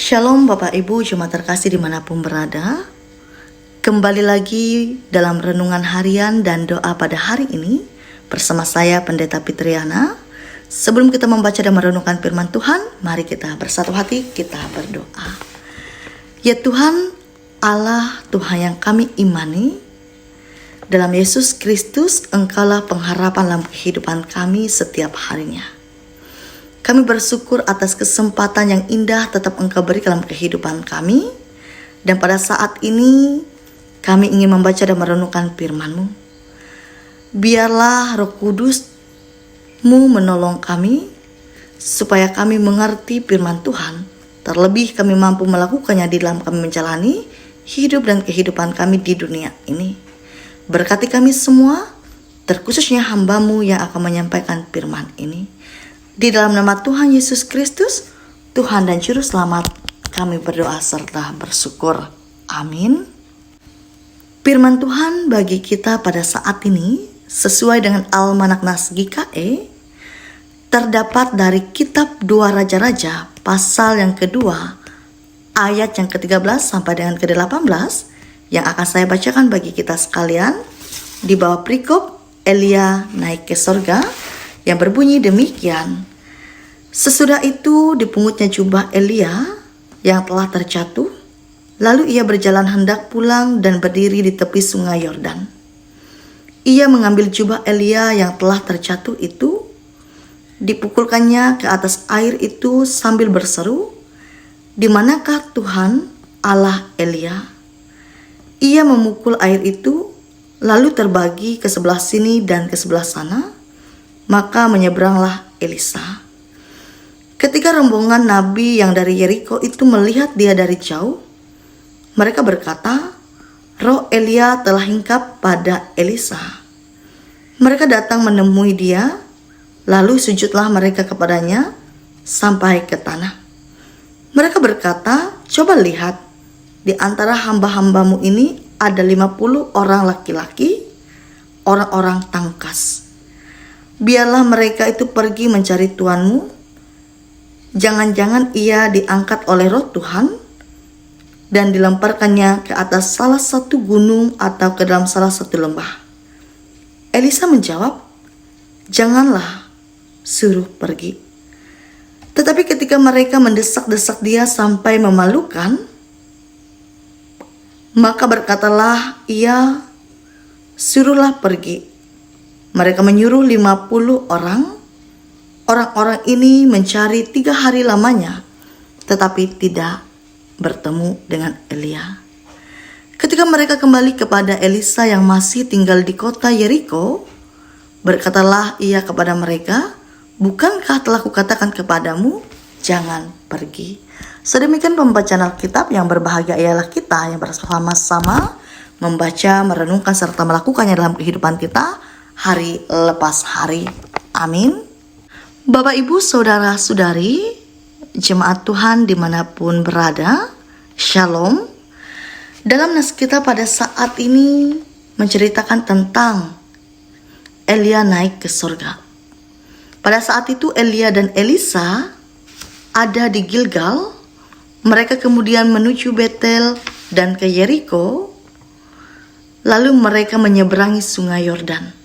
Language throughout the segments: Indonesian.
Shalom Bapak Ibu Jemaat terkasih dimanapun berada. Kembali lagi dalam renungan harian dan doa pada hari ini bersama saya Pendeta Fitriana. Sebelum kita membaca dan merenungkan firman Tuhan, mari kita bersatu hati, kita berdoa. Ya Tuhan, Allah Tuhan yang kami imani, dalam Yesus Kristus Engkaulah pengharapan dalam kehidupan kami setiap harinya. Kami bersyukur atas kesempatan yang indah tetap Engkau beri dalam kehidupan kami. Dan pada saat ini kami ingin membaca dan merenungkan firman-Mu. Biarlah Roh Kudus-Mu menolong kami supaya kami mengerti firman Tuhan. Terlebih kami mampu melakukannya di dalam kami menjalani hidup dan kehidupan kami di dunia ini. Berkati kami semua, terkhususnya hamba-Mu yang akan menyampaikan firman ini. Di dalam nama Tuhan Yesus Kristus, Tuhan dan Juru Selamat, kami berdoa serta bersyukur. Amin. Firman Tuhan bagi kita pada saat ini, sesuai dengan Almanak Nas GKE, terdapat dari kitab 2 Raja-Raja, pasal yang kedua, ayat yang ke-13 sampai dengan ke-18, yang akan saya bacakan bagi kita sekalian, di bawah perikop Elia naik ke sorga, yang berbunyi demikian. Sesudah itu dipungutnya jubah Elia yang telah terjatuh, lalu ia berjalan hendak pulang dan berdiri di tepi sungai Yordan. Ia mengambil jubah Elia yang telah terjatuh itu, dipukulkannya ke atas air itu sambil berseru, "Di manakah Tuhan Allah Elia?" Ia memukul air itu, lalu terbagi ke sebelah sini dan ke sebelah sana. Maka menyeberanglah Elisa. Ketika rombongan nabi yang dari Yeriko itu melihat dia dari jauh, mereka berkata, "Roh Elia telah hinggap pada Elisa." Mereka datang menemui dia, lalu sujudlah mereka kepadanya sampai ke tanah. Mereka berkata, "Coba lihat, di antara hamba-hambamu ini ada 50 orang laki-laki, orang-orang tangkas. Biarlah mereka itu pergi mencari tuanmu. Jangan-jangan ia diangkat oleh roh Tuhan dan dilemparkannya ke atas salah satu gunung atau ke dalam salah satu lembah." Elisa menjawab, "Janganlah, suruh pergi." Tetapi ketika mereka mendesak-desak dia sampai memalukan, maka berkatalah ia, "Suruhlah pergi." Mereka menyuruh 50 orang. Orang-orang ini mencari 3 hari lamanya, tetapi tidak bertemu dengan Elia. Ketika mereka kembali kepada Elisa yang masih tinggal di kota Yeriko, berkatalah ia kepada mereka, "Bukankah telah kukatakan kepadamu, jangan pergi?" Sedemikian pembacaan Alkitab. Yang berbahagia ialah kita yang bersama-sama membaca, merenungkan, serta melakukannya dalam kehidupan kita hari lepas hari. Amin. Bapak, Ibu, Saudara-saudari, jemaat Tuhan dimanapun berada, Shalom. Dalam nas kita pada saat ini menceritakan tentang Elia naik ke surga. Pada saat itu Elia dan Elisa ada di Gilgal. Mereka kemudian menuju Betel dan ke Yeriko. Lalu mereka menyeberangi sungai Yordan.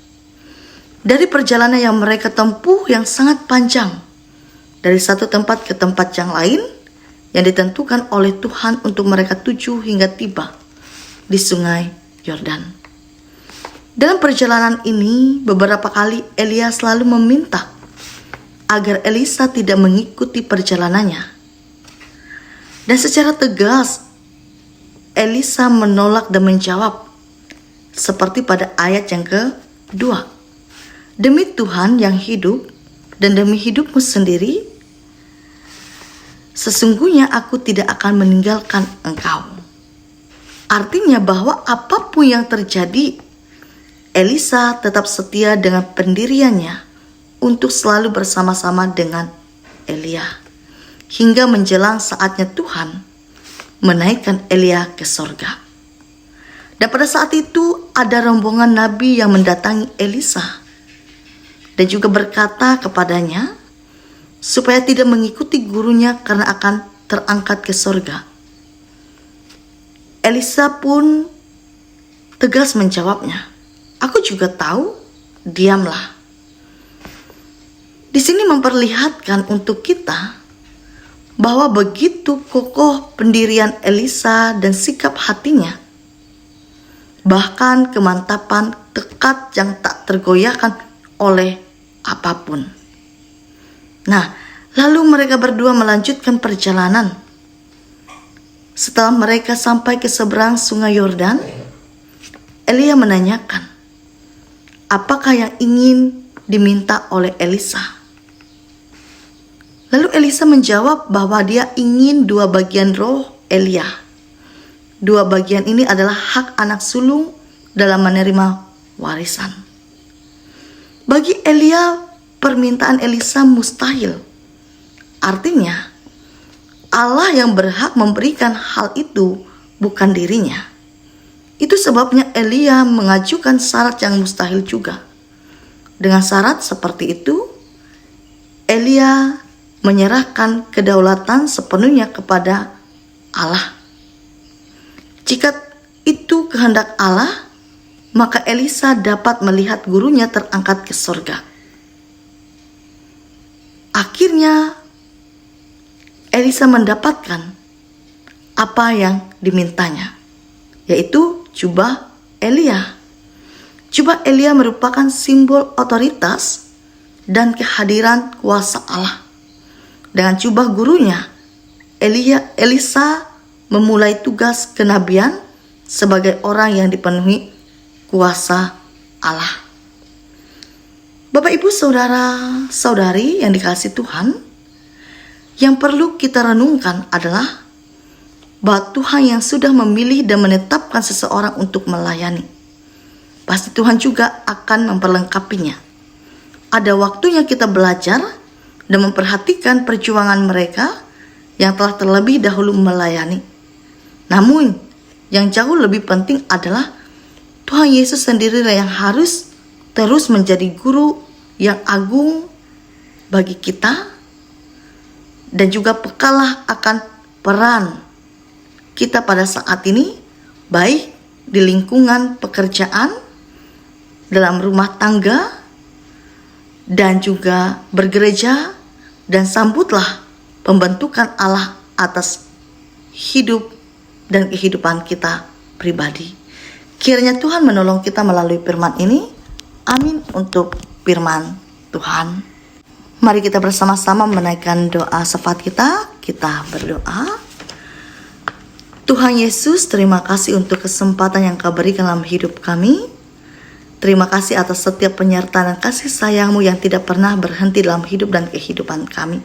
Dari perjalanan yang mereka tempuh yang sangat panjang, dari satu tempat ke tempat yang lain, yang ditentukan oleh Tuhan untuk mereka tuju hingga tiba di sungai Yordan. Dalam perjalanan ini, beberapa kali Elia selalu meminta agar Elisa tidak mengikuti perjalanannya. Dan secara tegas, Elisa menolak dan menjawab, seperti pada ayat yang ke-2. "Demi Tuhan yang hidup dan demi hidupmu sendiri, sesungguhnya aku tidak akan meninggalkan engkau." Artinya bahwa apapun yang terjadi, Elisa tetap setia dengan pendiriannya untuk selalu bersama-sama dengan Elia. Hingga menjelang saatnya Tuhan menaikkan Elia ke sorga. Dan pada saat itu ada rombongan nabi yang mendatangi Elisa dan juga berkata kepadanya supaya tidak mengikuti gurunya karena akan terangkat ke sorga. Elisa pun tegas menjawabnya, "Aku juga tahu, diamlah." Di sini memperlihatkan untuk kita bahwa begitu kokoh pendirian Elisa dan sikap hatinya, bahkan kemantapan tekad yang tak tergoyahkan oleh apapun. Nah, lalu mereka berdua melanjutkan perjalanan. Setelah mereka sampai ke seberang sungai Yordan, Elia menanyakan, apakah yang ingin diminta oleh Elisa? Lalu Elisa menjawab bahwa dia ingin 2 bagian roh Elia. 2 bagian ini adalah hak anak sulung dalam menerima warisan. Bagi Elia, permintaan Elisa mustahil. Artinya, Allah yang berhak memberikan hal itu bukan dirinya. Itu sebabnya Elia mengajukan syarat yang mustahil juga. Dengan syarat seperti itu, Elia menyerahkan kedaulatan sepenuhnya kepada Allah. Jika itu kehendak Allah, maka Elisa dapat melihat gurunya terangkat ke sorga. Akhirnya, Elisa mendapatkan apa yang dimintanya, yaitu jubah Elia. Jubah Elia merupakan simbol otoritas dan kehadiran kuasa Allah. Dengan jubah gurunya, Elisa memulai tugas kenabian sebagai orang yang dipenuhi kuasa Allah. Bapak, Ibu, saudara-saudari yang dikasihi Tuhan, yang perlu kita renungkan adalah bahwa Tuhan yang sudah memilih dan menetapkan seseorang untuk melayani, pasti Tuhan juga akan memperlengkapinya. Ada waktunya kita belajar dan memperhatikan perjuangan mereka yang telah terlebih dahulu melayani. Namun, yang jauh lebih penting adalah Tuhan Yesus sendirilah yang harus terus menjadi guru yang agung bagi kita, dan juga pekalah akan peran kita pada saat ini, baik di lingkungan pekerjaan, dalam rumah tangga, dan juga bergereja, dan sambutlah pembentukan Allah atas hidup dan kehidupan kita pribadi. Kiranya Tuhan menolong kita melalui firman ini. Amin untuk firman Tuhan. Mari kita bersama-sama menaikkan doa syafaat kita berdoa. Tuhan Yesus, terima kasih untuk kesempatan yang Kau berikan dalam hidup kami. Terima kasih atas setiap penyertaan dan kasih sayang-Mu yang tidak pernah berhenti dalam hidup dan kehidupan kami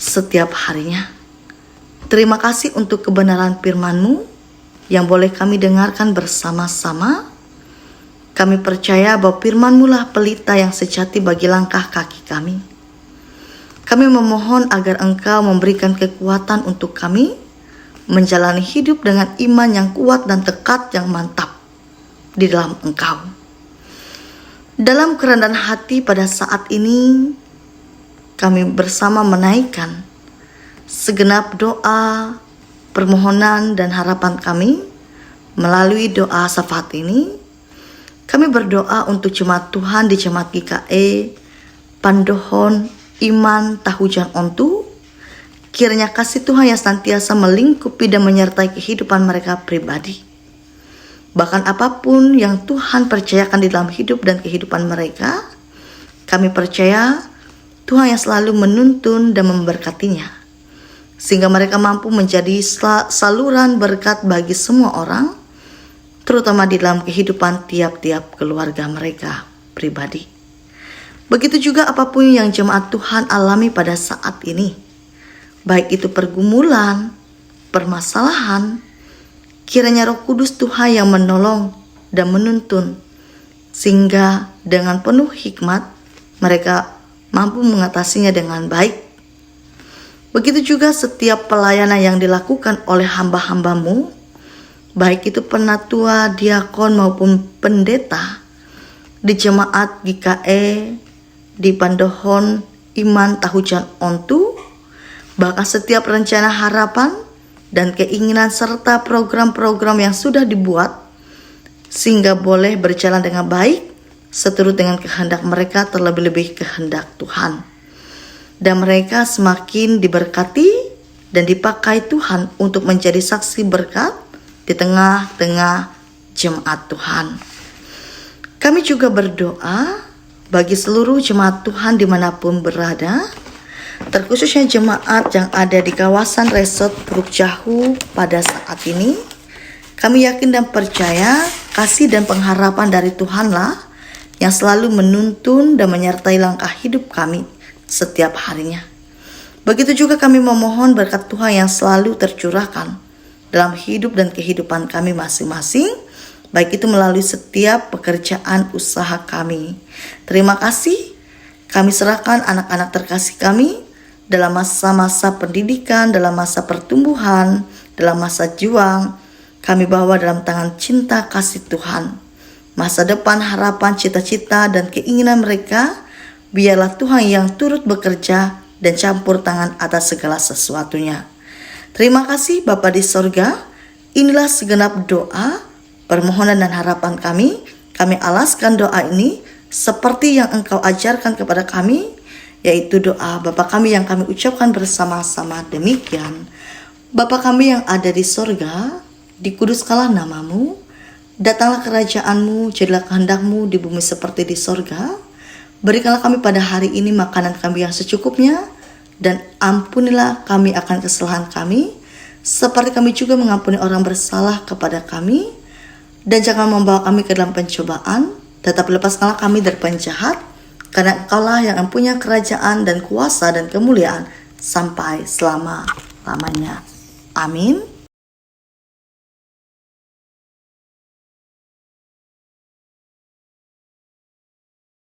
setiap harinya. Terima kasih untuk kebenaran firman-Mu yang boleh kami dengarkan bersama-sama. Kami percaya bahwa firman-Mu lah pelita yang sejati bagi langkah kaki kami. Kami memohon agar Engkau memberikan kekuatan untuk kami menjalani hidup dengan iman yang kuat dan tekad yang mantap di dalam Engkau. Dalam kerendahan hati pada saat ini, kami bersama menaikkan segenap doa, permohonan, dan harapan kami melalui doa syafaat ini. Kami berdoa untuk jemaat Tuhan di Jemaat GKE Pandohon Iman Tahujan Ontu. Kiranya kasih Tuhan yang senantiasa melingkupi dan menyertai kehidupan mereka pribadi. Bahkan apapun yang Tuhan percayakan di dalam hidup dan kehidupan mereka, kami percaya Tuhan yang selalu menuntun dan memberkatinya, sehingga mereka mampu menjadi saluran berkat bagi semua orang, terutama di dalam kehidupan tiap-tiap keluarga mereka pribadi. Begitu juga apapun yang jemaat Tuhan alami pada saat ini, baik itu pergumulan, permasalahan, kiranya Roh Kudus Tuhan yang menolong dan menuntun, sehingga dengan penuh hikmat mereka mampu mengatasinya dengan baik. Begitu juga setiap pelayanan yang dilakukan oleh hamba-hamba-Mu, baik itu penatua, diakon maupun pendeta di Jemaat GKE di Pandohon Iman Tahujan Ontu, bahkan setiap rencana harapan dan keinginan serta program-program yang sudah dibuat, sehingga boleh berjalan dengan baik seturut dengan kehendak mereka, terlebih-lebih kehendak Tuhan. Dan mereka semakin diberkati dan dipakai Tuhan untuk menjadi saksi berkat di tengah-tengah jemaat Tuhan. Kami juga berdoa bagi seluruh jemaat Tuhan dimanapun berada, terkhususnya jemaat yang ada di kawasan resort Puruk Jahu pada saat ini. Kami yakin dan percaya kasih dan pengharapan dari Tuhanlah yang selalu menuntun dan menyertai langkah hidup kami setiap harinya. Begitu juga kami memohon berkat Tuhan yang selalu tercurahkan dalam hidup dan kehidupan kami masing-masing, baik itu melalui setiap pekerjaan usaha kami. Terima kasih, kami serahkan anak-anak terkasih kami dalam masa-masa pendidikan, dalam masa pertumbuhan, dalam masa juang. Kami bawa dalam tangan cinta kasih Tuhan. Masa depan, harapan, cita-cita, dan keinginan mereka, biarlah Tuhan yang turut bekerja dan campur tangan atas segala sesuatunya. Terima kasih Bapa di sorga, inilah segenap doa, permohonan dan harapan kami. Kami alaskan doa ini seperti yang Engkau ajarkan kepada kami, yaitu doa Bapa kami yang kami ucapkan bersama-sama demikian. Bapa kami yang ada di sorga, dikuduskanlah namamu, datanglah kerajaan-Mu, jadilah kehendak-Mu di bumi seperti di sorga. Berikanlah kami pada hari ini makanan kami yang secukupnya, dan ampunilah kami akan kesalahan kami, seperti kami juga mengampuni orang bersalah kepada kami. Dan jangan membawa kami ke dalam pencobaan, tetapi lepaskanlah kami dari penjahat, karena Engkaulah yang mempunyai kerajaan dan kuasa dan kemuliaan sampai selama-lamanya. Amin.